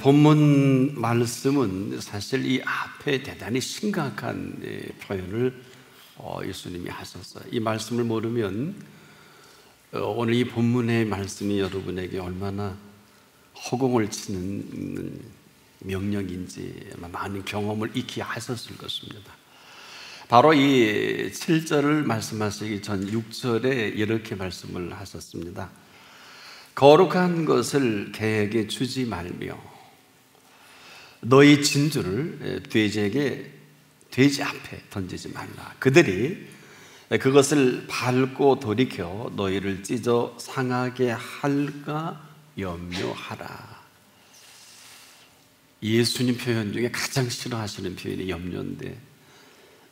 본문 말씀은 사실 이 앞에 대단히 심각한 표현을 예수님이 하셨어요. 이 말씀을 모르면 오늘 이 본문의 말씀이 여러분에게 얼마나 허공을 치는 명령인지 아마 많은 경험을 익히 하셨을 것입니다. 바로 이 7절을 말씀하시기 전 6절에 이렇게 말씀을 하셨습니다. 거룩한 것을 개에게 주지 말며 너희 진주를 돼지 앞에 던지지 말라. 그들이 그것을 밟고 돌이켜 너희를 찢어 상하게 할까 염려하라. 예수님 표현 중에 가장 싫어하시는 표현이 염려인데,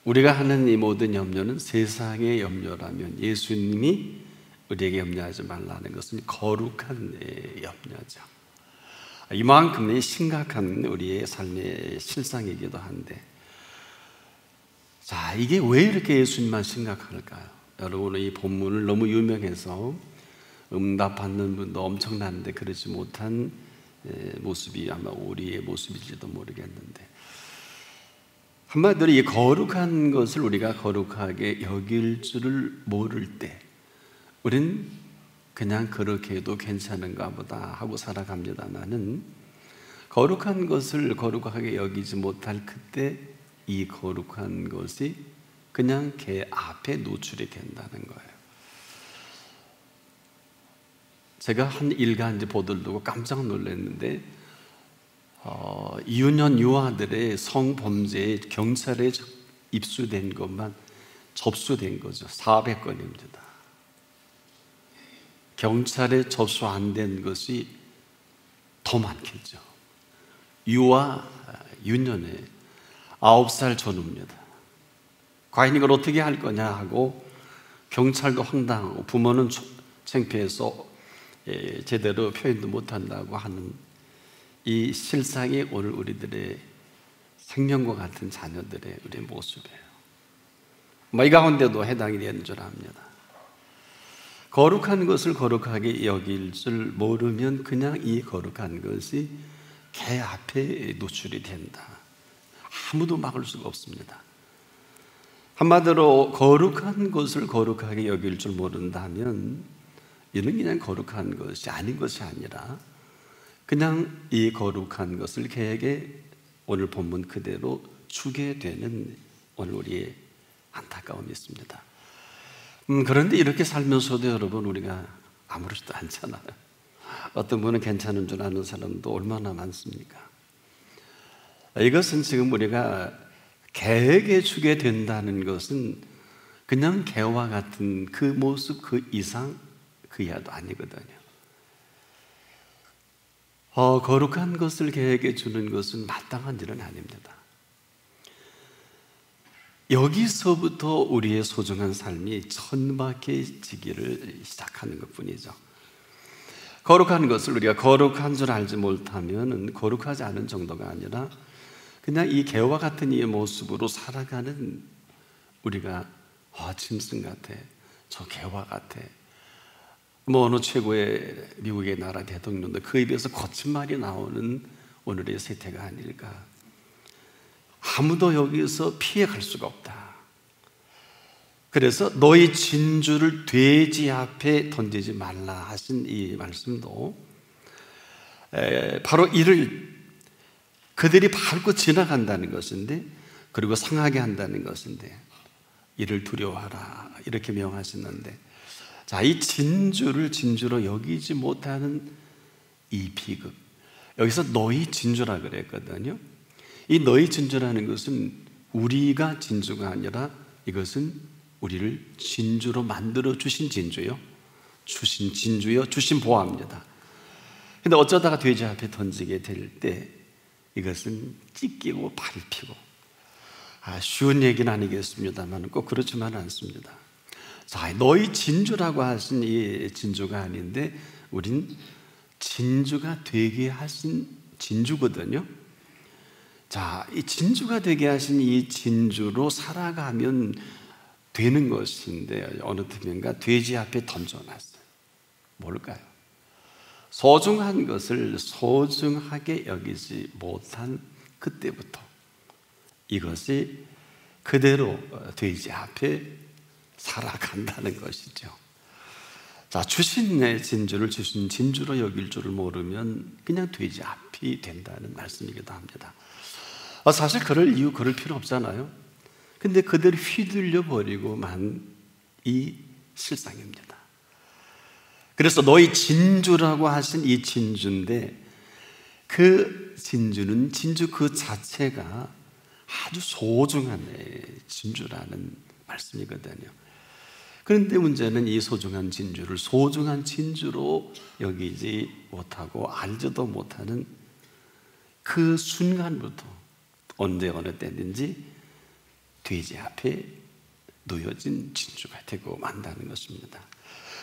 우리가 하는 이 모든 염려는 세상의 염려라면 예수님이 우리에게 염려하지 말라는 것은 거룩한 염려죠. 이만큼 심각한 우리의 삶의 실상이기도 한데, 자, 이게 왜 이렇게 예수님만 심각할까요? 여러분은 이 본문을 너무 유명해서 응답받는 분도 엄청난데 그렇지 못한 모습이 아마 우리의 모습일지도 모르겠는데, 한마디로 이 거룩한 것을 우리가 거룩하게 여길 줄을 모를 때 우린 그냥 그렇게 해도 괜찮은가 보다 하고 살아갑니다만은, 거룩한 것을 거룩하게 여기지 못할 그때 이 거룩한 것이 그냥 개 앞에 노출이 된다는 거예요. 제가 한 일간지 보도를 두고 깜짝 놀랐는데, 유년 유아들의 성범죄에 경찰에 입수된 것만 접수된 거죠. 400건입니다. 경찰에 접수 안 된 것이 더 많겠죠. 유아 유년에 9살 전후입니다. 과연 이걸 어떻게 할 거냐 하고 경찰도 황당하고 부모는 창피해서 제대로 표현도 못한다고 하는 이 실상이 오늘 우리들의 생명과 같은 자녀들의 우리의 모습이에요. 이 가운데도 해당이 되는 줄 압니다. 거룩한 것을 거룩하게 여길 줄 모르면 그냥 이 거룩한 것이 개 앞에 노출이 된다. 아무도 막을 수가 없습니다. 한마디로 거룩한 것을 거룩하게 여길 줄 모른다면 이는 그냥 거룩한 것이 아닌 것이 아니라 그냥 이 거룩한 것을 개에게 오늘 본문 그대로 주게 되는 오늘 우리의 안타까움이 있습니다. 그런데 이렇게 살면서도 여러분, 우리가 아무렇지도 않잖아요. 어떤 분은 괜찮은 줄 아는 사람도 얼마나 많습니까? 이것은 지금 우리가 개에게 주게 된다는 것은 그냥 개와 같은 그 모습 그 이상 그 이하도 아니거든요. 거룩한 것을 개에게 주는 것은 마땅한 일은 아닙니다. 여기서부터 우리의 소중한 삶이 천박해지기를 시작하는 것뿐이죠. 거룩한 것을 우리가 거룩한 줄 알지 못하면 거룩하지 않은 정도가 아니라 그냥 이 개와 같은 이 모습으로 살아가는 우리가 짐승 같아, 저 개와 같아, 어느 최고의 미국의 나라 대통령도 그 입에서 거친 말이 나오는 오늘의 세태가 아닐까. 아무도 여기서 피해갈 수가 없다. 그래서 너희 진주를 돼지 앞에 던지지 말라 하신 이 말씀도 바로 이를 그들이 밟고 지나간다는 것인데, 그리고 상하게 한다는 것인데, 이를 두려워하라 이렇게 명하시는데, 자, 이 진주를 진주로 여기지 못하는 이 비극, 여기서 너희 진주라 그랬거든요. 이 너희 진주라는 것은 우리가 진주가 아니라 이것은 우리를 진주로 만들어 주신 진주요, 주신 진주요, 주신 보화입니다. 근데 어쩌다가 돼지 앞에 던지게 될 때 이것은 찢기고 밟히고, 쉬운 얘기는 아니겠습니다만 꼭 그렇지만 않습니다. 자, 너희 진주라고 하신 이 진주가 아닌데 우린 진주가 되게 하신 진주거든요. 자, 이 진주가 되게 하신 이 진주로 살아가면 되는 것인데 어느 틈인가 돼지 앞에 던져놨어요. 뭘까요? 소중한 것을 소중하게 여기지 못한 그때부터 이것이 그대로 돼지 앞에 살아간다는 것이죠. 자, 주신 내 진주를 주신 진주로 여길 줄을 모르면 그냥 돼지 앞이 된다는 말씀이기도 합니다. 사실 그럴 이유, 그럴 필요 없잖아요. 근데 그대로 휘둘려 버리고만 이 실상입니다. 그래서 너희 진주라고 하신 이 진주인데, 그 진주는 진주 그 자체가 아주 소중한 진주라는 말씀이거든요. 그런데 문제는 이 소중한 진주를 소중한 진주로 여기지 못하고 알지도 못하는 그 순간부터 언제 어느 때든지 돼지 앞에 놓여진 진주가 되고 만다는 것입니다.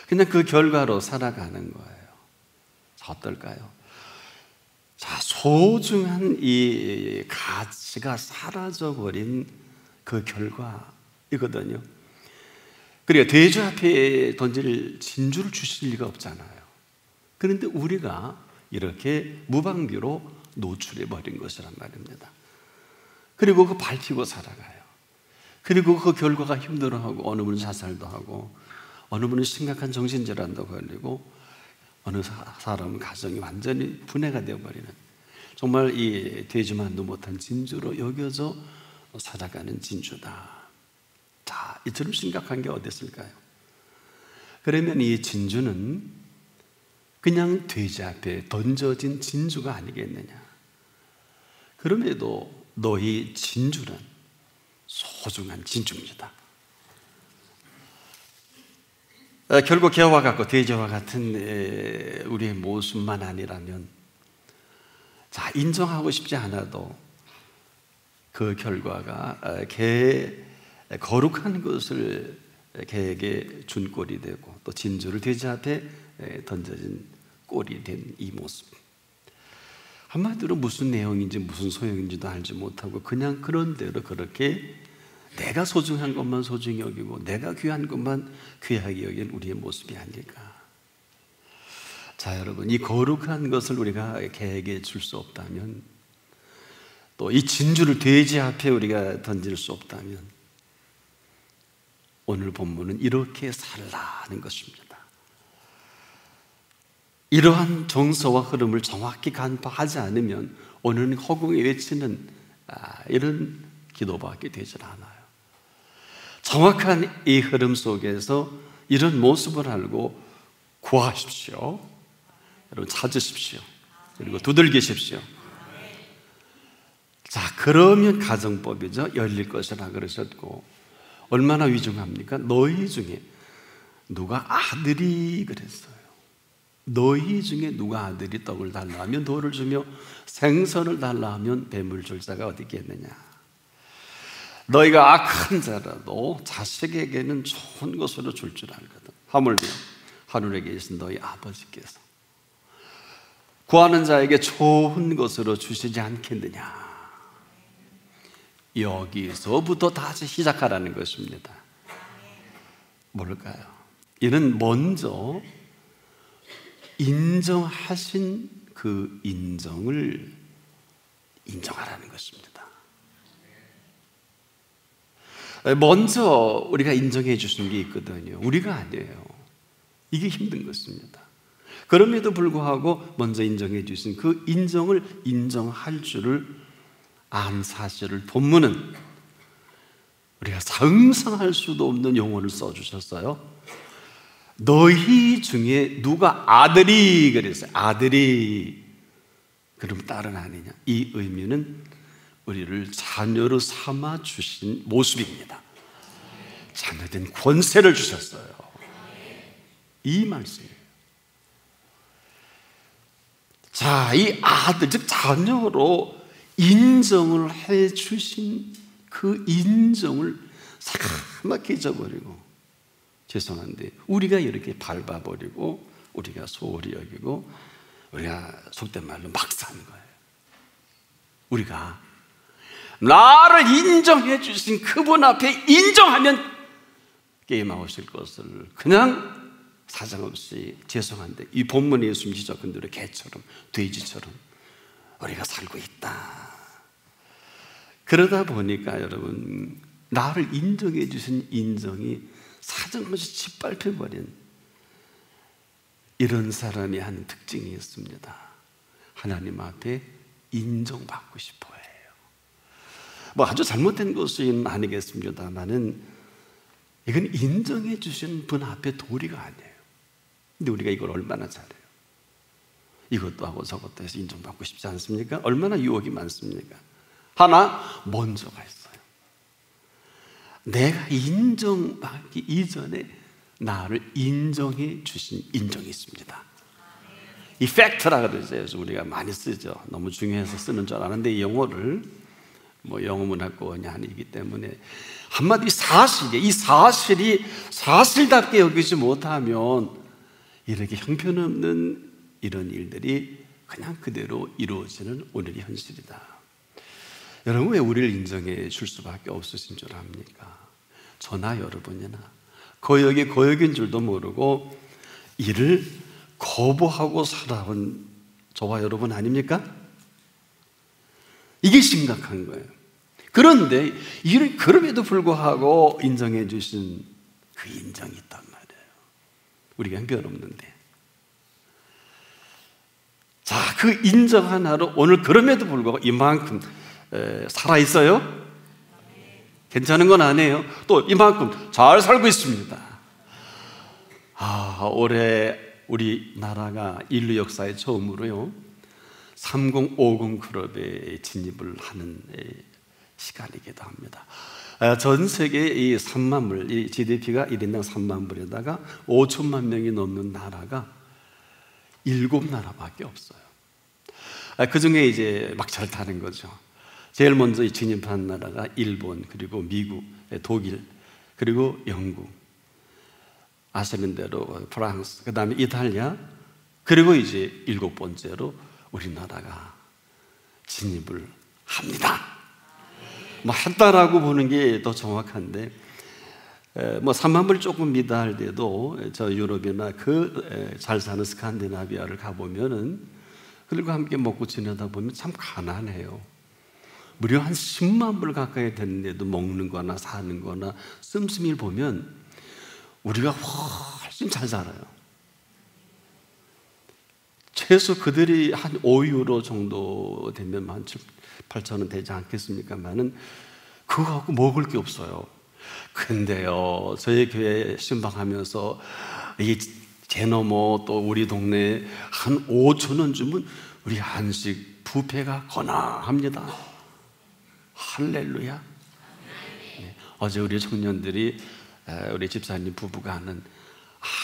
그냥 그 결과로 살아가는 거예요. 자, 어떨까요? 자, 소중한 이 가치가 사라져버린 그 결과이거든요. 그러니까 돼지 앞에 던질 진주를 주실 리가 없잖아요. 그런데 우리가 이렇게 무방비로 노출해버린 것이란 말입니다. 그리고 그 밟히고 살아가요. 그리고 그 결과가 힘들어하고, 어느 분은 자살도 하고, 어느 분은 심각한 정신질환도 걸리고, 어느 사람은 가정이 완전히 분해가 되어버리는, 정말 이 되지만도 못한 진주로 여겨져 살아가는 진주다. 자, 이처럼 심각한 게 어디 있을까요? 그러면 이 진주는 그냥 돼지 앞에 던져진 진주가 아니겠느냐? 그럼에도 너희 진주는 소중한 진주입니다. 결국 개와 같고 돼지와 같은 우리의 모습만 아니라면, 자, 인정하고 싶지 않아도 그 결과가 개의 거룩한 것을 개에게 준 꼴이 되고, 또 진주를 돼지 앞에 던져진 꼴이 된 이 모습, 한마디로 무슨 내용인지 무슨 소용인지도 알지 못하고 그냥 그런 대로 그렇게 내가 소중한 것만 소중히 여기고 내가 귀한 것만 귀하게 여긴 우리의 모습이 아닐까. 자, 여러분, 이 거룩한 것을 우리가 개에게 줄 수 없다면, 또 이 진주를 돼지 앞에 우리가 던질 수 없다면, 오늘 본문은 이렇게 살라는 것입니다. 이러한 정서와 흐름을 정확히 간파하지 않으면 오늘은 허공에 외치는 이런 기도밖에 되질 않아요. 정확한 이 흐름 속에서 이런 모습을 알고 구하십시오. 여러분, 찾으십시오. 그리고 두들기십시오. 자, 그러면 가정법이죠. 열릴 것이라 그러셨고, 얼마나 위중합니까? 너희 중에 누가 아들이 그랬어요. 너희 중에 누가 아들이 떡을 달라 하면 돌을 주며 생선을 달라 하면 뱀을 줄 자가 어디 있겠느냐. 너희가 악한 자라도 자식에게는 좋은 것으로 줄 줄 알거든. 하물며 하늘에 계신 너희 아버지께서 구하는 자에게 좋은 것으로 주시지 않겠느냐. 여기서부터 다시 시작하라는 것입니다. 뭘까요? 이는 먼저 인정하신 그 인정을 인정하라는 것입니다. 먼저 우리가 인정해 주신 게 있거든요. 우리가 아니에요. 이게 힘든 것입니다. 그럼에도 불구하고 먼저 인정해 주신 그 인정을 인정할 줄을 안 사실을 본문은 우리가 상상할 수도 없는 용어를 써주셨어요. 너희 중에 누가 아들이 그랬어요. 아들이, 그럼 딸은 아니냐. 이 의미는 우리를 자녀로 삼아 주신 모습입니다. 자녀된 권세를 주셨어요. 이 말씀이에요. 자, 이 아들, 즉 자녀로 인정을 해 주신 그 인정을 사막히 잊어버리고, 죄송한데 우리가 이렇게 밟아버리고 우리가 소홀히 여기고 우리가 속된 말로 막 사는 거예요. 우리가 나를 인정해 주신 그분 앞에 인정하면 게임하실 것을 그냥 사정없이 죄송한데 이 본문에 예수님 지적한 대로 개처럼 돼지처럼 우리가 살고 있다. 그러다 보니까 여러분, 나를 인정해 주신 인정이 사정없이 짓밟혀버린 이런 사람이 한 특징이 있습니다. 하나님 앞에 인정받고 싶어 해요. 뭐 아주 잘못된 것은 아니겠습니다만은 이건 인정해 주신 분 앞에 도리가 아니에요. 근데 우리가 이걸 얼마나 잘해요? 이것도 하고 저것도 해서 인정받고 싶지 않습니까? 얼마나 유혹이 많습니까? 하나 먼저가 있어요. 내가 인정받기 이전에 나를 인정해 주신 인정이 있습니다. 이 팩트라 그러죠. 그래서 우리가 많이 쓰죠. 너무 중요해서 쓰는 줄 아는데 이 영어를 뭐 영어문학권이 아니기 때문에 한마디 사실이에요. 이 사실이 사실답게 여기지 못하면 이렇게 형편없는 이런 일들이 그냥 그대로 이루어지는 오늘의 현실이다. 여러분, 왜 우리를 인정해 줄 수밖에 없으신 줄 압니까? 저나 여러분이나 거역인 줄도 모르고 이를 거부하고 살아온 저와 여러분 아닙니까? 이게 심각한 거예요. 그런데 이를 그럼에도 불구하고 인정해 주신 그 인정이 있단 말이에요. 우리가 형편없는데. 자, 그 인정 하나로 오늘 그럼에도 불구하고 이만큼 살아있어요? 괜찮은 건 아니에요. 또 이만큼 잘 살고 있습니다. 올해 우리나라가 인류 역사에 처음으로요 3050 클럽에 진입을 하는 시간이기도 합니다. 전 세계 이 3만 불, 이 GDP가 1인당 3만 불에다가 5천만 명이 넘는 나라가 7나라밖에 없어요. 그 중에 이제 막 잘 타는 거죠. 제일 먼저 진입한 나라가 일본, 그리고 미국, 독일, 그리고 영국, 아시는 대로 프랑스, 그 다음에 이탈리아, 그리고 이제 7번째로 우리나라가 진입을 합니다. 뭐 했다라고 보는 게 더 정확한데, 뭐 3만 불 조금 미달 돼도 저 유럽이나 그 잘 사는 스칸디나비아를 가보면은, 그리고 함께 먹고 지내다 보면 참 가난해요. 무려 한 10만 불 가까이 되는데도 먹는 거나 사는 거나 씀씀이를 보면 우리가 훨씬 잘 살아요. 최소 그들이 한 5유로 정도 되면 한 8천 원 되지 않겠습니까만은 그거 갖고 먹을 게 없어요. 근데요, 저희 교회 신방하면서 이 제너모 또 우리 동네에 한 5천 원 주면 우리 한식 뷔페가 거나합니다. 할렐루야. 네. 어제 우리 청년들이 우리 집사님 부부가 하는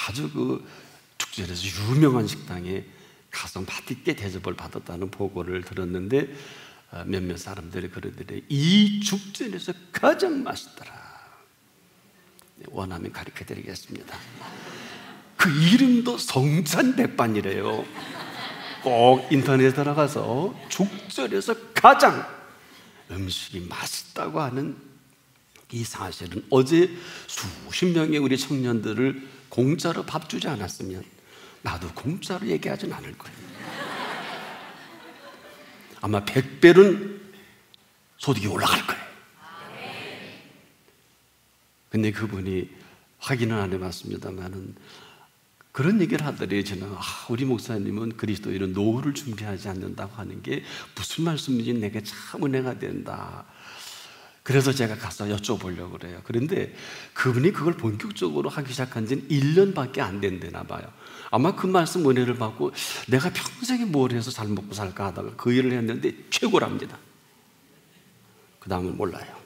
아주 그 축제에서 유명한 식당에 가서 맛있게 대접을 받았다는 보고를 들었는데, 몇몇 사람들이 그러더래. 이 축제에서 가장 맛있더라. 원하면 가르쳐 드리겠습니다. 그 이름도 성찬백반이래요. 꼭 인터넷에 들어가서 축제에서 가장 음식이 맛있다고 하는 이 사실은 어제 수십 명의 우리 청년들을 공짜로 밥 주지 않았으면 나도 공짜로 얘기하진 않을 거예요. 아마 100배는 소득이 올라갈 거예요. 근데 그분이 확인은 안 해봤습니다만은 그런 얘기를 하더니 저는 우리 목사님은 그리스도인은 노후를 준비하지 않는다고 하는 게 무슨 말씀인지 내게 참 은혜가 된다. 그래서 제가 가서 여쭤보려고 그래요. 그런데 그분이 그걸 본격적으로 하기 시작한 지는 1년밖에 안 된다나 봐요. 아마 그 말씀 은혜를 받고 내가 평생에 뭘 해서 잘 먹고 살까 하다가 그 일을 했는데 최고랍니다. 그 다음은 몰라요.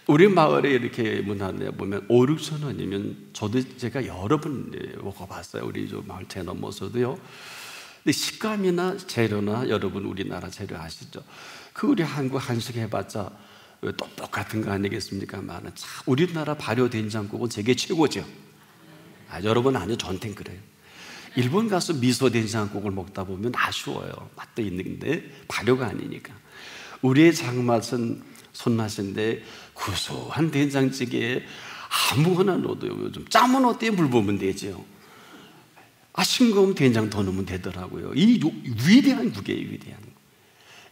우리 마을에 이렇게 문화에 보면 5, 6천 원이면 저도 제가 여러 번 먹어봤어요. 우리 저 마을 제 넘어서도요. 근데 식감이나 재료나 여러분 우리나라 재료 아시죠? 그 우리 한국 한식 해봤자 똑같은 거 아니겠습니까? 우리나라 발효 된장국은 세계 최고죠. 여러분 아니요, 저한텐 그래요. 일본 가서 미소 된장국을 먹다 보면 아쉬워요. 맛도 있는데 발효가 아니니까. 우리의 장맛은 손맛인데 구수한 된장찌개에 아무거나 넣어도요. 요즘 짬은 어때요? 물 부으면 되죠. 싱거우면 된장 더 넣으면 되더라고요. 이 위대한 국이에요, 위대한 국.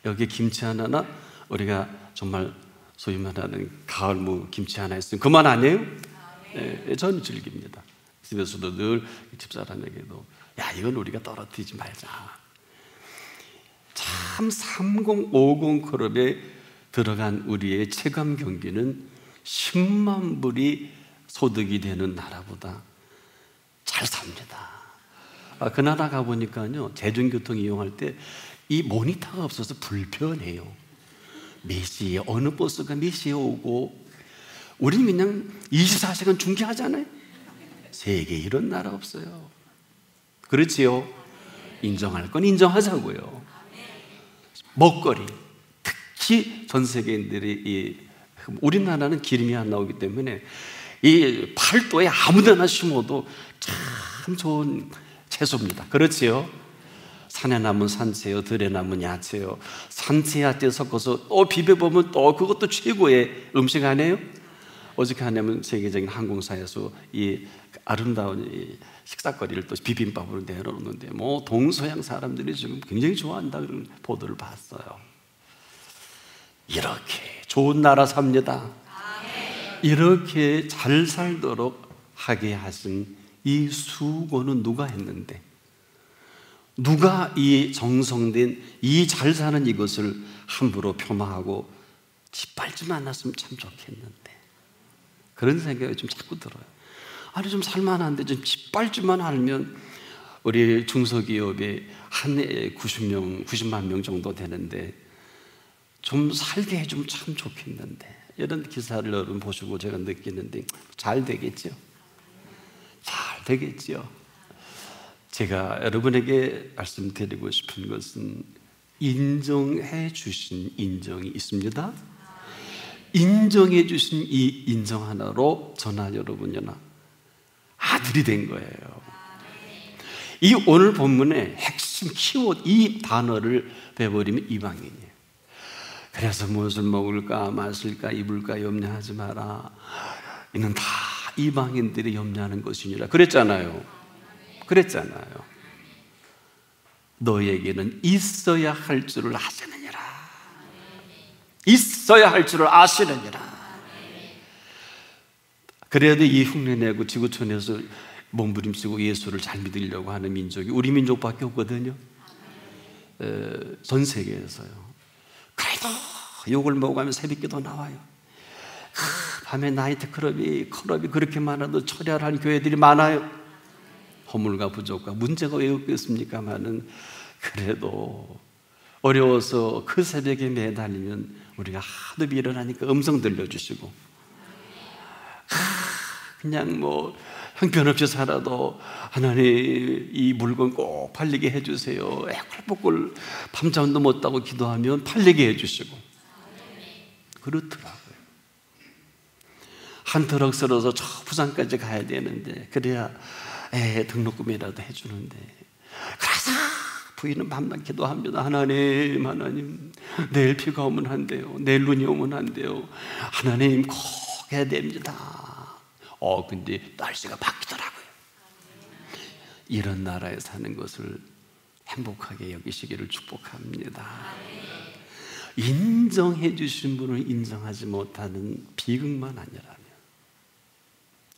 여기 김치 하나나 우리가 정말 소위 말하는 가을무 김치 하나 있으면 그만 아니에요? 네, 저는 즐깁니다. 집에서도 늘 집사람에게도 야, 이건 우리가 떨어뜨리지 말자. 참 3050 클럽에 들어간 우리의 체감 경기는 10만 불이 소득이 되는 나라보다 잘 삽니다. 그 나라 가보니까요, 대중교통 이용할 때 이 모니터가 없어서 불편해요. 몇 시에 어느 버스가 몇 시에 오고, 우리는 그냥 24시간 중계하잖아요. 세계에 이런 나라 없어요. 그렇지요? 인정할 건 인정하자고요. 먹거리, 특히 전 세계인들이 우리나라는 기름이 안 나오기 때문에 이 팔도에 아무데나 심어도 참 좋은 채소입니다. 그렇지요? 산에 남은 산채요, 들에 남은 야채요, 산채 야채 섞어서 또 비벼보면 또 그것도 최고의 음식 아니에요? 어저께 하냐면 세계적인 항공사에서 이 아름다운 이 식사거리를 또 비빔밥으로 내려놓는데 뭐 동서양 사람들이 지금 굉장히 좋아한다 그런 보도를 봤어요. 이렇게 좋은 나라 삽니다. 이렇게 잘 살도록 하게 하신 이 수고는 누가 했는데, 누가 이 정성된 이 잘 사는 이것을 함부로 폄하하고 짓밟지만 않았으면 참 좋겠는데, 그런 생각이 좀 자꾸 들어요. 아니 좀 살만한데 좀 짓밟지만 않으면 우리 중소기업이 한 해에 90만 명 정도 되는데 좀 살게 해주면 참 좋겠는데, 이런 기사를 여러분 보시고 제가 느끼는데 잘 되겠죠? 잘 되겠죠? 제가 여러분에게 말씀드리고 싶은 것은 인정해 주신 인정이 있습니다. 인정해 주신 이 인정 하나로 저나 여러분이나 아들이 된 거예요. 이 오늘 본문의 핵심 키워드, 이 단어를 배워버리면 이방인이에요. 그래서 무엇을 먹을까 마실까 입을까 염려하지 마라, 이는 다 이방인들이 염려하는 것이니라 그랬잖아요. 너에게는 있어야 할 줄을 아시느니라. 있어야 할 줄을 아시느니라. 그래도 이 흉내내고 지구촌에서 몸부림치고 예수를 잘 믿으려고 하는 민족이 우리 민족밖에 없거든요. 전 세계에서요. 그래도 욕을 먹어가면 새벽기도 나와요. 밤에 나이트 클럽이 그렇게 많아도 철야한 교회들이 많아요. 허물과 부족과 문제가 왜 없겠습니까마는, 그래도 어려워서 그 새벽에 매달리면 우리가 하도 일어나니까 음성 들려주시고, 그냥 뭐 형편없이 살아도 하나님 이 물건 꼭 팔리게 해주세요, 애걸복걸 밤잠도 못 자고 기도하면 팔리게 해주시고 그렇더라고요. 한 트럭 쓸어서 저 부산까지 가야 되는데 그래야 등록금이라도 해주는데, 그래서 부인은 밤낮 기도합니다. 하나님 내일 비가 오면 안 돼요, 내일 눈이 오면 안 돼요, 하나님 꼭 해야 됩니다. 근데 날씨가 바뀌더라고요. 이런 나라에 사는 것을 행복하게 여기시기를 축복합니다. 인정해 주신 분을 인정하지 못하는 비극만 아니라면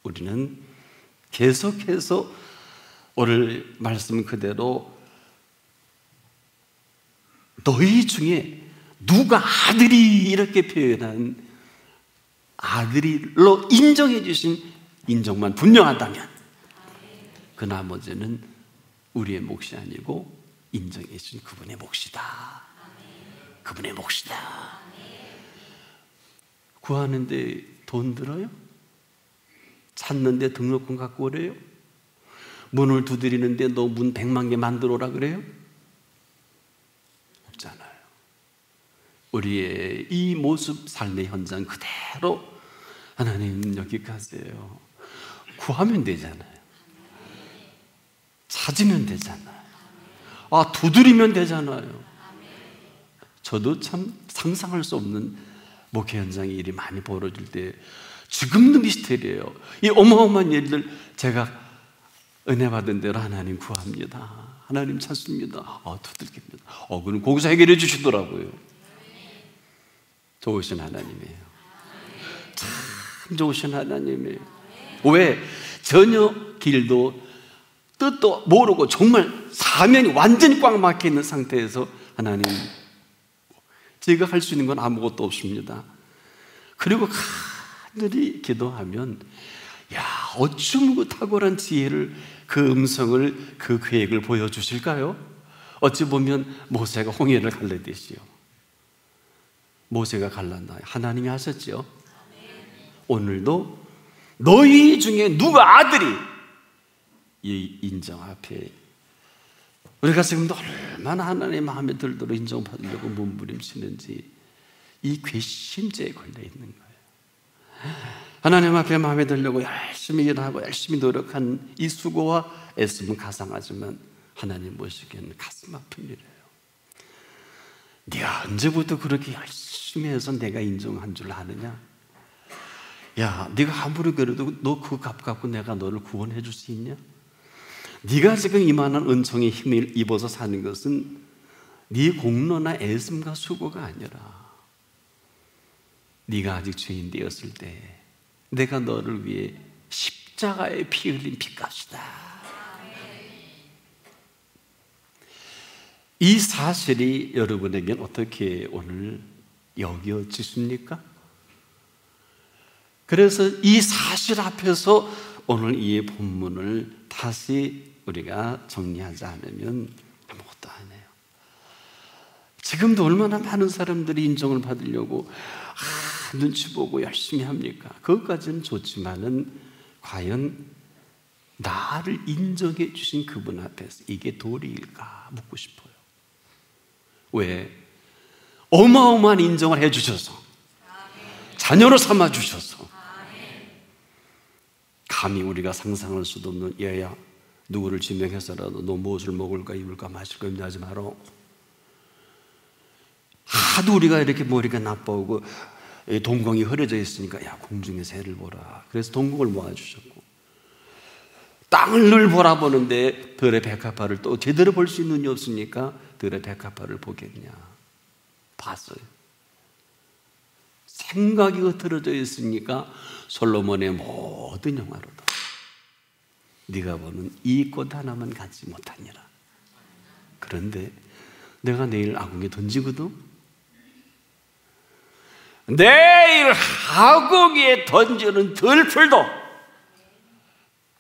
우리는 계속해서 오늘 말씀 그대로 너희 중에 누가 아들이 이렇게 표현한 아들이로 인정해 주신 인정만 분명하다면 그 나머지는 우리의 몫이 아니고 인정해 주신 그분의 몫이다. 그분의 몫이다. 구하는데 돈 들어요? 찾는데 등록금 갖고 오래요? 문을 두드리는데 너 문 100만 개 만들어 오라 그래요? 없잖아요. 우리의 이 모습 삶의 현장 그대로 하나님 여기까지예요. 구하면 되잖아요. 찾으면 되잖아요. 두드리면 되잖아요. 저도 참 상상할 수 없는 목회 현장에 일이 많이 벌어질 때 지금도 미스터리예요. 이 어마어마한 일들 제가 은혜 받은 대로 하나님 구합니다. 하나님 찾습니다. 두들깁니다. 그럼 거기서 해결해 주시더라고요. 좋으신 하나님이에요. 참 좋으신 하나님이에요. 왜? 전혀 길도 뜻도 모르고 정말 사면이 완전히 꽉 막혀 있는 상태에서 하나님, 제가 할 수 있는 건 아무것도 없습니다. 그리고 간절히 기도하면 어쩜 그 탁월한 지혜를, 그 음성을, 그 계획을 보여주실까요? 어찌 보면 모세가 홍해를 갈라듯이요. 모세가 갈랐나 하나님이 하셨죠. 오늘도 너희 중에 누가 아들이 이 인정 앞에 우리가 지금도 얼마나 하나님의 마음에 들도록 인정받으려고 몸부림치는지 이 괘씸죄에 걸려 있는 거예요. 하나님 앞에 마음에 들려고 열심히 일하고 열심히 노력한 이 수고와 애씀은 가상하지만 하나님 보시기에는 가슴 아픈 일이에요. 네가 언제부터 그렇게 열심히 해서 내가 인정한 줄 아느냐? 네가 아무리 그래도 너 그 값 갖고 내가 너를 구원해 줄 수 있냐? 네가 지금 이만한 은총의 힘을 입어서 사는 것은 네 공로나 애씀과 수고가 아니라 네가 아직 죄인 되었을 때 내가 너를 위해 십자가에 피 흘린 피값이다. 이 사실이 여러분에겐 어떻게 오늘 여겨지십니까? 그래서 이 사실 앞에서 오늘 이 본문을 다시 우리가 정리하지 않으면 아무것도 안 해요. 지금도 얼마나 많은 사람들이 인정을 받으려고 눈치 보고 열심히 합니까? 그것까지는 좋지만은 과연 나를 인정해 주신 그분 앞에서 이게 도리일까 묻고 싶어요. 왜? 어마어마한 인정을 해 주셔서 자녀로 삼아 주셔서 감히 우리가 상상할 수도 없는 얘야 누구를 지명해서라도 너 무엇을 먹을까 입을까 마실까 염려하지 마라. 하도 우리가 이렇게 머리가 나빠오고 동공이 흐려져 있으니까 공중의 새를 보라. 그래서 동공을 모아주셨고 땅을 늘 보라보는데 들의 백합화를 또 제대로 볼 수 있는 눈이 없으니까 들의 백합화를 보겠냐. 봤어요. 생각이 흐트러져 있으니까 솔로몬의 모든 영화로도 네가 보는 이 꽃 하나만 갖지 못하니라. 그런데 내가 내일 아궁에 던지거든. 내일 아궁이에 던지는 들풀도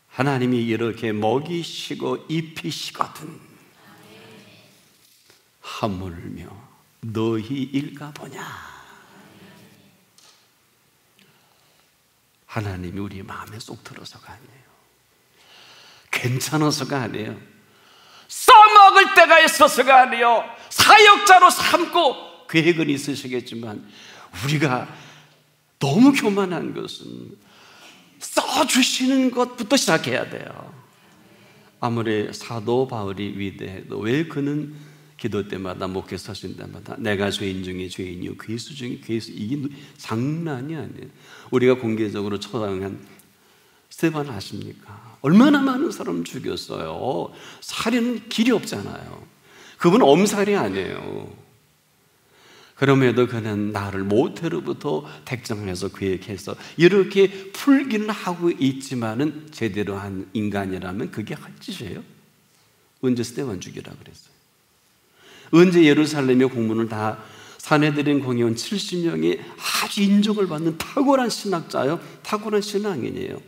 하나님이 이렇게 먹이시고 입히시거든. 하물며 너희 일가 보냐. 하나님이 우리 마음에 쏙 들어서가 아니에요. 괜찮아서가 아니에요. 써먹을 때가 있어서가 아니에요. 사역자로 삼고 계획은 있으시겠지만 우리가 너무 교만한 것은 써주시는 것부터 시작해야 돼요. 아무리 사도 바울이 위대해도 왜 그는 기도 때마다 목회 서신 때마다 내가 죄인 중에 죄인이요 괴수 중에 괴수, 이게 장난이 아니에요. 우리가 공개적으로 처당한 스데반 아십니까? 얼마나 많은 사람 죽였어요. 살인은 길이 없잖아요. 그분은 엄살이 아니에요. 그럼에도 그는 나를 모태로부터 택정해서 계획해서 이렇게 풀기는 하고 있지만은 제대로 한 인간이라면 그게 헛짓이에요. 언제 스데반 죽이라 그랬어요? 언제 예루살렘의 공문을 다 사내들인 공회원 70명이 아주 인정을 받는 탁월한 신학자요, 탁월한 신앙인이에요.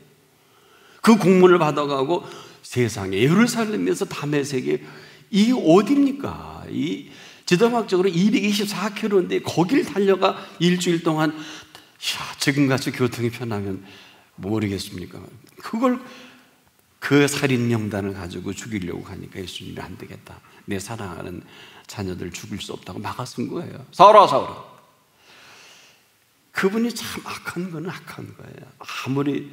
그 공문을 받아가고 세상에 예루살렘에서 다메섹에 이게 어디입니까? 이 지도학적으로 224km인데 거길 달려가 일주일 동안 지금같이 교통이 편하면 모르겠습니까? 그걸 그 살인 명단을 가지고 죽이려고 하니까 예수님이 안 되겠다. 내 사랑하는 자녀들 죽일 수 없다고 막아쓴 거예요. 사울아. 그분이 참 악한 건 악한 거예요. 아무리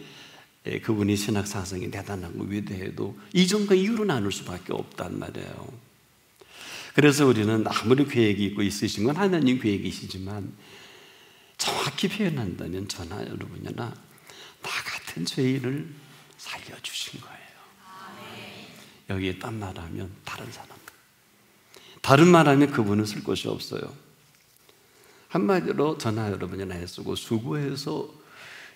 그분이 신학 사상이 대단하고 위대해도 이전과 이후로 나눌 수밖에 없단 말이에요. 그래서 우리는 아무리 계획이 있고 있으신 건 하나님 계획이시지만 정확히 표현한다면 저나 여러분이나 나 같은 죄인을 살려주신 거예요. 여기에 딴 말하면 다른 사람, 다른 말하면 그분은 쓸 것이 없어요. 한마디로 저나 여러분이나 애쓰고 수고해서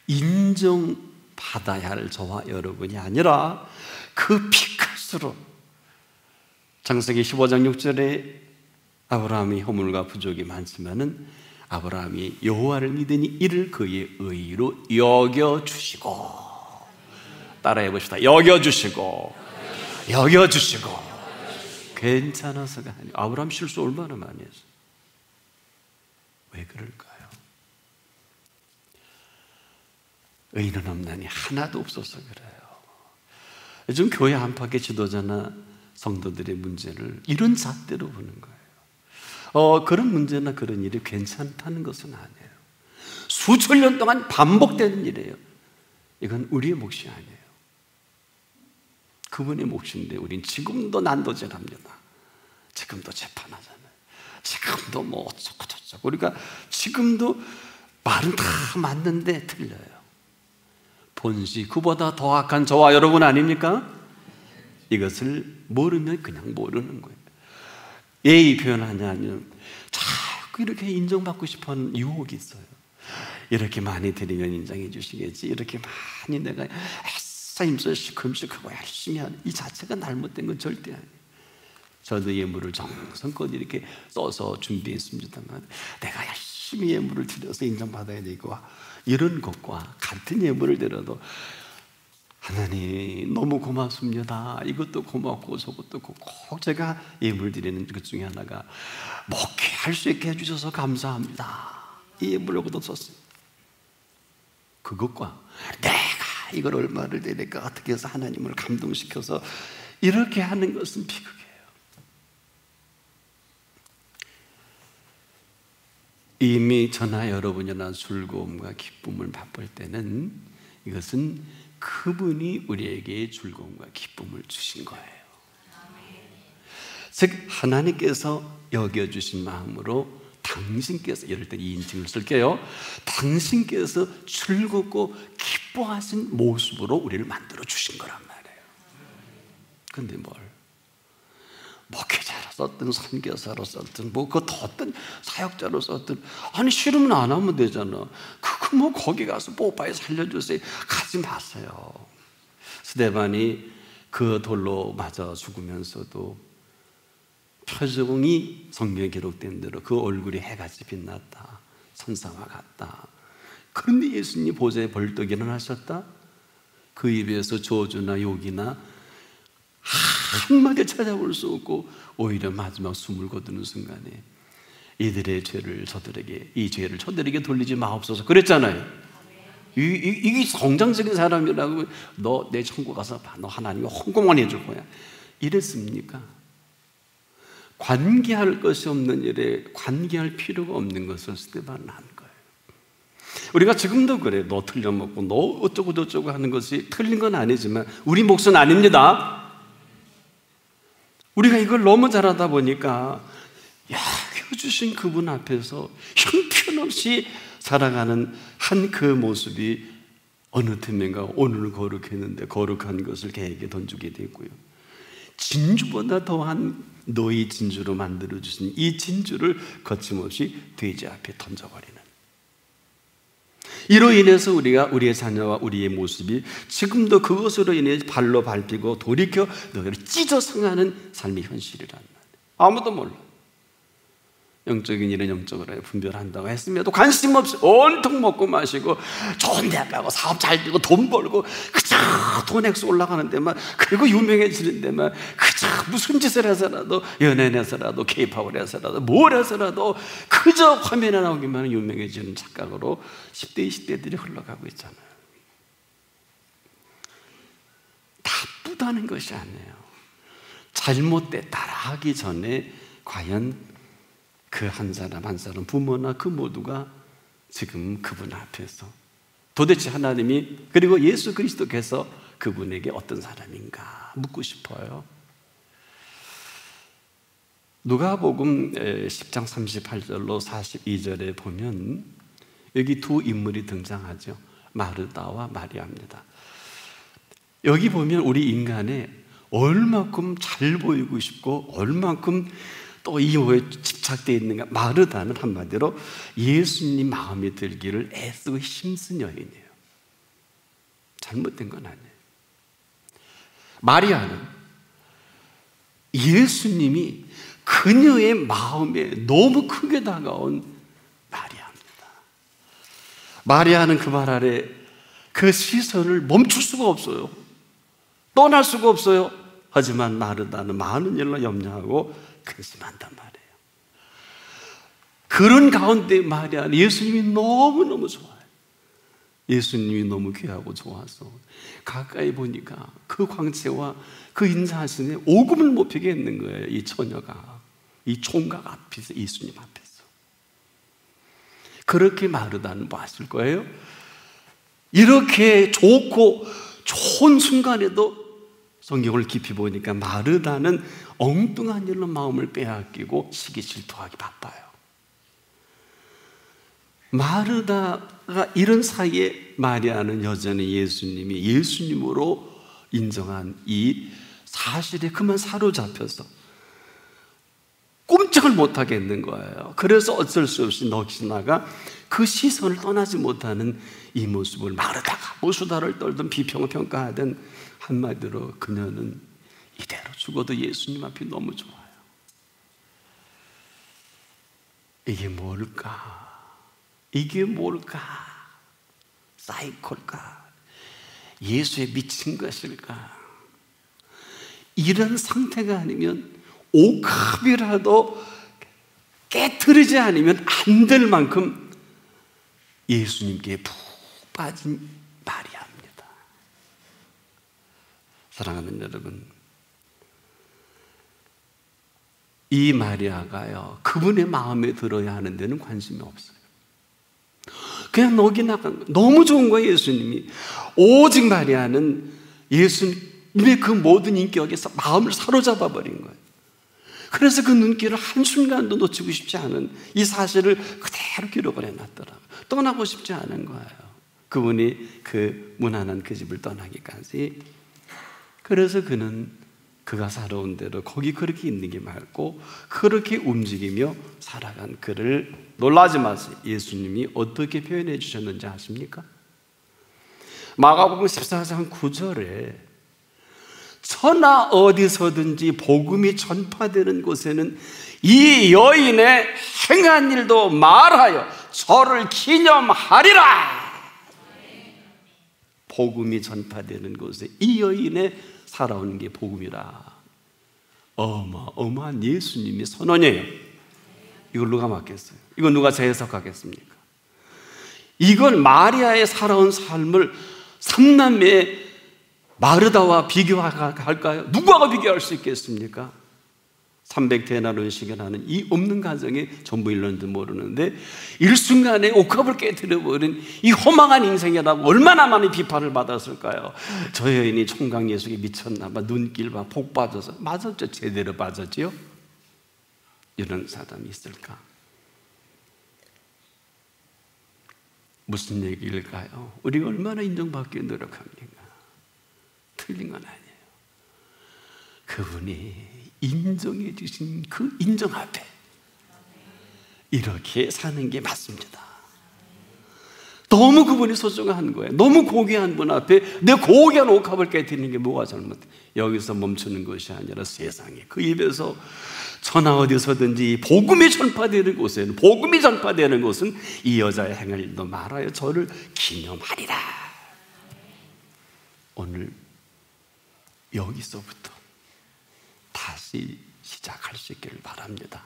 인정받아야 할 저와 여러분이 아니라 그 피값으로, 창세기 15장 6절에 아브라함이 허물과 부족이 많지만은 아브라함이 여호와를 믿으니 이를 그의 의로 여겨주시고, 따라해 봅시다. 여겨주시고, 여겨주시고. 괜찮아서가 아니에요. 아브라함 실수 얼마나 많이 했어요. 왜 그럴까요? 의인은 없나니 하나도 없어서 그래요. 요즘 교회 안팎의 지도자나 성도들의 문제를 이런 잣대로 보는 거예요. 그런 문제나 그런 일이 괜찮다는 것은 아니에요. 수천 년 동안 반복되는 일이에요. 이건 우리의 몫이 아니에요. 그분의 몫인데 우린 지금도 난도질합니다. 지금도 재판하잖아요. 지금도 뭐 어쩌고 저쩌고. 우리가 지금도 말은 다 맞는데 틀려요. 본시 그보다 더 악한 저와 여러분 아닙니까? 이것을 모르면 그냥 모르는 거예요. 예의 표현하냐면 자꾸 이렇게 인정받고 싶어하는 유혹이 있어요. 이렇게 많이 드리면 인정해 주시겠지, 이렇게 많이 내가 애써 힘써 시큼시큼하고 열심히 하는 이 자체가 잘못된 건 절대 아니에요. 저도 예물을 정성껏 이렇게 써서 준비했습니다만 내가 열심히 예물을 드려서 인정받아야 되고, 이런 것과 같은 예물을 드려도 하나님 너무 고맙습니다, 이것도 고맙고 저것도 꼭 제가 예물 드리는 것 중에 하나가 목회할 수 있게 해주셔서 감사합니다, 이 예물을 얻었었어요. 그것과 내가 이걸 얼마를 드릴까 어떻게 해서 하나님을 감동시켜서 이렇게 하는 것은 비극이에요. 이미 저나 여러분이나 즐거움과 기쁨을 맛볼 때는 이것은 그분이 우리에게 즐거움과 기쁨을 주신 거예요. 즉 하나님께서 여겨주신 마음으로 당신께서, 예를 들어 이 인칭을 쓸게요. 당신께서 즐겁고 기뻐하신 모습으로 우리를 만들어 주신 거란 말이에요. 근데 목회자로 썼든 선교사로 썼든 그 더 어떤 사역자로 썼든, 아니 싫으면 안 하면 되잖아. 그거 거기 가서 뽀빠이 살려주세요 가지 마세요. 스데반이 그 돌로 맞아 죽으면서도 표정이 성경에 기록된 대로 그 얼굴이 해같이 빛났다, 천사와 같다. 그런데 예수님 보좌에 벌떡 일어나셨다. 그 입에서 저주나 욕이나 한마디 찾아볼 수 없고 오히려 마지막 숨을 거두는 순간에 이들의 죄를 저들에게, 이 죄를 저들에게 돌리지 마옵소서 그랬잖아요. 이게 성장적인 사람이라고, 너 내 천국 가서 봐, 너 하나님이 헌공만 해줄 거야, 이랬습니까? 관계할 것이 없는 일에 관계할 필요가 없는 것을 스데반은 한 거예요. 우리가 지금도 그래. 너 틀려먹고 너 어쩌고 저쩌고 하는 것이 틀린 건 아니지만 우리 몫은 아닙니다. 우리가 이걸 너무 잘하다 보니까 여겨주신 그분 앞에서 형편없이 살아가는 한 그 모습이 어느 틈인가 오늘 거룩했는데 거룩한 것을 개에게 던지게 되고요, 진주보다 더한 너희 진주로 만들어주신 이 진주를 거침없이 돼지 앞에 던져버리는, 이로 인해서 우리가 우리의 자녀와 우리의 모습이 지금도 그것으로 인해 발로 밟히고 돌이켜 너희를 찢어 상하는 삶의 현실이란 말이에요. 아무도 몰라. 영적인 일은 영적으로 분별한다고 했음에도 관심 없이 온통 먹고 마시고 좋은 대학 가고 사업 잘 되고 돈 벌고 그저 돈 액수 올라가는 데만, 그리고 유명해지는 데만, 그저 무슨 짓을 해서라도, 연예인에서라도 K-팝을 해서라도 뭘 해서라도 그저 화면에 나오기만 유명해지는 착각으로 10대 20대들이 흘러가고 있잖아요. 나쁘다는 것이 아니에요. 잘못돼 따라하기 전에 과연 그 한 사람 한 사람, 부모나 그 모두가 지금 그분 앞에서 도대체 하나님이, 그리고 예수 그리스도께서 그분에게 어떤 사람인가 묻고 싶어요. 누가복음 10장 38절로 42절에 보면 여기 두 인물이 등장하죠. 마르다와 마리아입니다. 여기 보면 우리 인간의 얼만큼 잘 보이고 싶고 얼만큼 또 이호에 집착되어 있는가. 마르다는 한마디로 예수님 마음에 들기를 애쓰고 힘쓴 여인이에요. 잘못된 건 아니에요. 마리아는 예수님이 그녀의 마음에 너무 크게 다가온 마리아입니다. 마리아는 그 말 아래 그 시선을 멈출 수가 없어요. 떠날 수가 없어요. 하지만 마르다는 많은 일로 염려하고 근심한단 말이에요. 그런 가운데 마리아는 예수님이 너무너무 좋아요. 예수님이 너무 귀하고 좋아서 가까이 보니까 그 광채와 그 인자하심에 오금을 못 펴게 했는 거예요. 이 처녀가, 이 총각 앞에서, 예수님 앞에서. 그렇게 마르다는 뭐 하실 거예요? 이렇게 좋고 좋은 순간에도 성경을 깊이 보니까 마르다는 엉뚱한 일로 마음을 빼앗기고 시기 질투하기 바빠요. 마르다가 이런 사이에 마리아는 여전히 예수님이 예수님으로 인정한 이 사실에 그만 사로잡혀서 꼼짝을 못하게 했는 거예요. 그래서 어쩔 수 없이 넋이나가 그 시선을 떠나지 못하는 이 모습을 마르다가 무수다를 떨든 비평을 평가하든 한마디로 그녀는 이대로 죽어도 예수님 앞이 너무 좋아요. 이게 뭘까? 이게 뭘까? 사이콜까? 예수에 미친 것일까? 이런 상태가 아니면 옥합이라도 깨트리지 않으면 안 될 만큼 예수님께 푹 빠진 마리아입니다. 사랑하는 여러분, 이 마리아가요, 그분의 마음에 들어야 하는 데는 관심이 없어요. 그냥 녹이 나간 거예요. 너무 좋은 거예요, 예수님이. 오직 마리아는 예수님의 그 모든 인격에서 마음을 사로잡아 버린 거예요. 그래서 그 눈길을 한순간도 놓치고 싶지 않은 이 사실을 그대로 기록을 해놨더라고요. 떠나고 싶지 않은 거예요. 그분이 그 무난한 그 집을 떠나기까지. 그래서 그는 그가 살아온 대로 거기 그렇게 있는 게 말고 그렇게 움직이며 살아간 그를 놀라지 마세요. 예수님이 어떻게 표현해 주셨는지 아십니까? 마가복음 14장 9절에 천하 어디서든지 복음이 전파되는 곳에는 이 여인의 행한 일도 말하여 저를 기념하리라. 복음이 전파되는 곳에 이 여인의 살아오는 게 복음이라. 어마어마한 예수님의 선언이에요. 이걸 누가 맡겠어요? 이건 누가 재해석하겠습니까? 이건 마리아의 살아온 삶을 삼남매 마르다와 비교할까요? 누구하고 비교할 수 있겠습니까? 300데나리온씩이라는 이 없는 가정에 전부 일렀는지 모르는데 일순간에 옥합을 깨뜨려버린 이 허망한 인생이라고 얼마나 많은 비판을 받았을까요? 저 여인이 총각 예수에 미쳤나 봐. 눈길 봐. 복 빠져서. 맞았죠. 제대로 빠졌지요. 이런 사람이 있을까? 무슨 얘기일까요? 우리가 얼마나 인정받기 노력합니까? 틀린 건 아니에요. 그분이 인정해 주신 그 인정 앞에 이렇게 사는 게 맞습니다. 너무 그분이 소중한 거예요. 너무 고귀한 분 앞에 내 고귀한 옥합을 깨뜨리는 게 뭐가 잘못해? 여기서 멈추는 것이 아니라 세상에 그 입에서 천하 어디서든지 복음이 전파되는 곳에는, 복음이 전파되는 곳은 이 여자의 행할 일도 말하여 저를 기념하리라. 오늘 여기서부터 다시 시작할 수 있기를 바랍니다.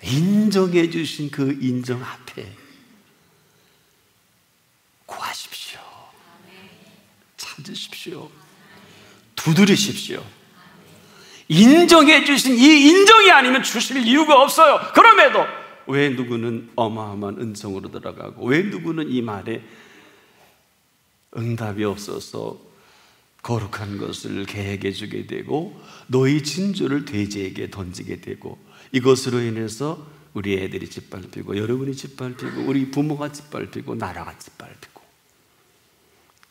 인정해 주신 그 인정 앞에 구하십시오. 찾으십시오. 두드리십시오. 인정해 주신 이 인정이 아니면 주실 이유가 없어요. 그럼에도 왜 누구는 어마어마한 은총으로 들어가고 왜 누구는 이 말에 응답이 없어서 거룩한 것을 계획해 주게 되고 너희 진주를 돼지에게 던지게 되고 이것으로 인해서 우리 애들이 짓밟히고 여러분이 짓밟히고 우리 부모가 짓밟히고 나라가 짓밟히고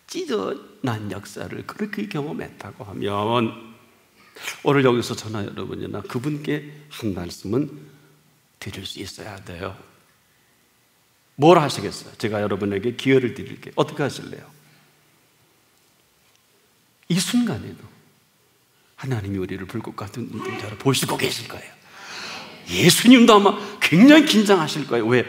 찢어난 역사를 그렇게 경험했다고 하면 오늘 여기서 저나 여러분이나 그분께 한 말씀은 드릴 수 있어야 돼요. 뭘 하시겠어요? 제가 여러분에게 기회를 드릴게요. 어떻게 하실래요? 이 순간에도 하나님이 우리를 불꽃 같은 눈동자로 보시고 계실 거예요. 예수님도 아마 굉장히 긴장하실 거예요. 왜?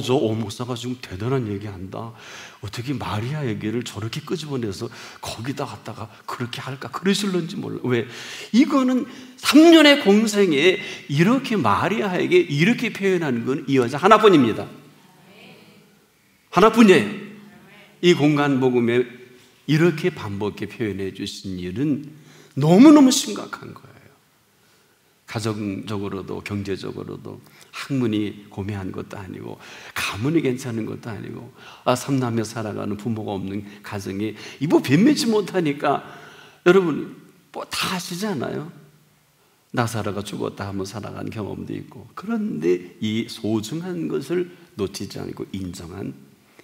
저 오목사가 지금 대단한 얘기한다. 어떻게 마리아 얘기를 저렇게 끄집어내서 거기다 갖다가 그렇게 할까? 그러실런지 몰라. 왜? 이거는 3년의 공생에 이렇게 마리아에게 이렇게 표현하는 건 이 여자 하나뿐입니다. 하나뿐이에요. 이 공간 복음에 이렇게 반복해 표현해 주신 일은 너무너무 심각한 거예요. 가정적으로도 경제적으로도 학문이 고매한 것도 아니고 가문이 괜찮은 것도 아니고 삼남매 살아가는 부모가 없는 가정이 이거 변매지 못하니까 여러분 뭐 다 아시잖아요. 나사로가 죽었다 하면 살아가는 경험도 있고 그런데 이 소중한 것을 놓치지 않고 인정한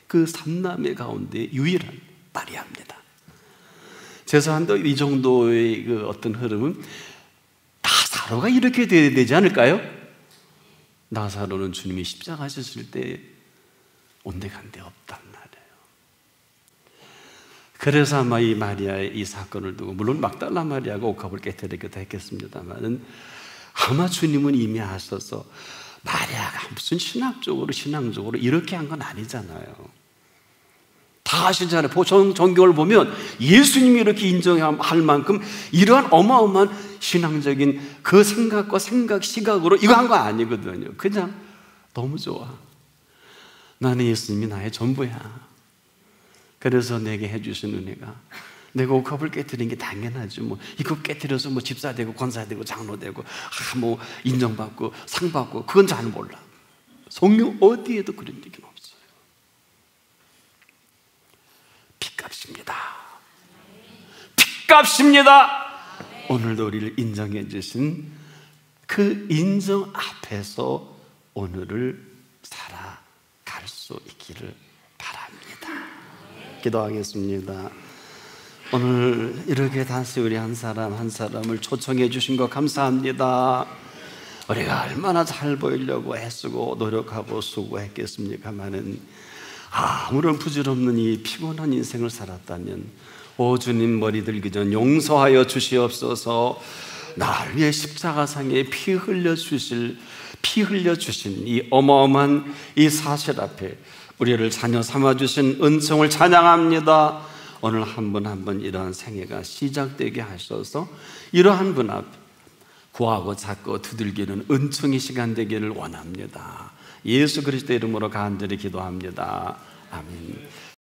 그 삼남매 가운데 유일한 마리아입니다. 죄송한데 이 정도의 그 어떤 흐름은 나사로가 이렇게 돼야 되지 않을까요? 나사로는 주님이 십자가 하셨을 때 온데간데 없단 말이에요. 그래서 아마 이 마리아의 이 사건을 두고 물론 막달라 마리아가 옥합을 깨뜨리기도 했겠습니다만 아마 주님은 이미 하셔서 마리아가 무슨 신앙적으로 이렇게 한 건 아니잖아요. 다 아시잖아요. 정경을 보면 예수님이 이렇게 인정할 만큼 이러한 어마어마한 신앙적인 그 생각과 시각으로 이거 한 거 아니거든요. 그냥 너무 좋아. 나는 예수님이 나의 전부야. 그래서 내게 해주신 은혜가 내가 옥합을 깨뜨린 게 당연하죠. 뭐 이거 깨뜨려서 뭐 집사 되고 권사 되고 장로 되고 뭐 인정받고 상 받고 그건 잘 몰라. 성경 어디에도 그런 얘기는 없어요. 핏값입니다. 핏값입니다. 오늘도 우리를 인정해 주신 그 인정 앞에서 오늘을 살아갈 수 있기를 바랍니다. 기도하겠습니다. 오늘 이렇게 다시 우리 한 사람 한 사람을 초청해 주신 거 감사합니다. 우리가 얼마나 잘 보이려고 애쓰고 노력하고 수고했겠습니까마는 아무런 부질없는 이 피곤한 인생을 살았다면 오 주님 머리 들기 전 용서하여 주시옵소서. 나를 위해 십자가상에 피 흘려 주신 이 어마어마한 이 사실 앞에 우리를 자녀 삼아 주신 은총을 찬양합니다. 오늘 한 분 한 분 이러한 생애가 시작되게 하셔서 이러한 분 앞 구하고 찾고 두들기는 은총의 시간 되기를 원합니다. 예수 그리스도 이름으로 간절히 기도합니다. 아멘.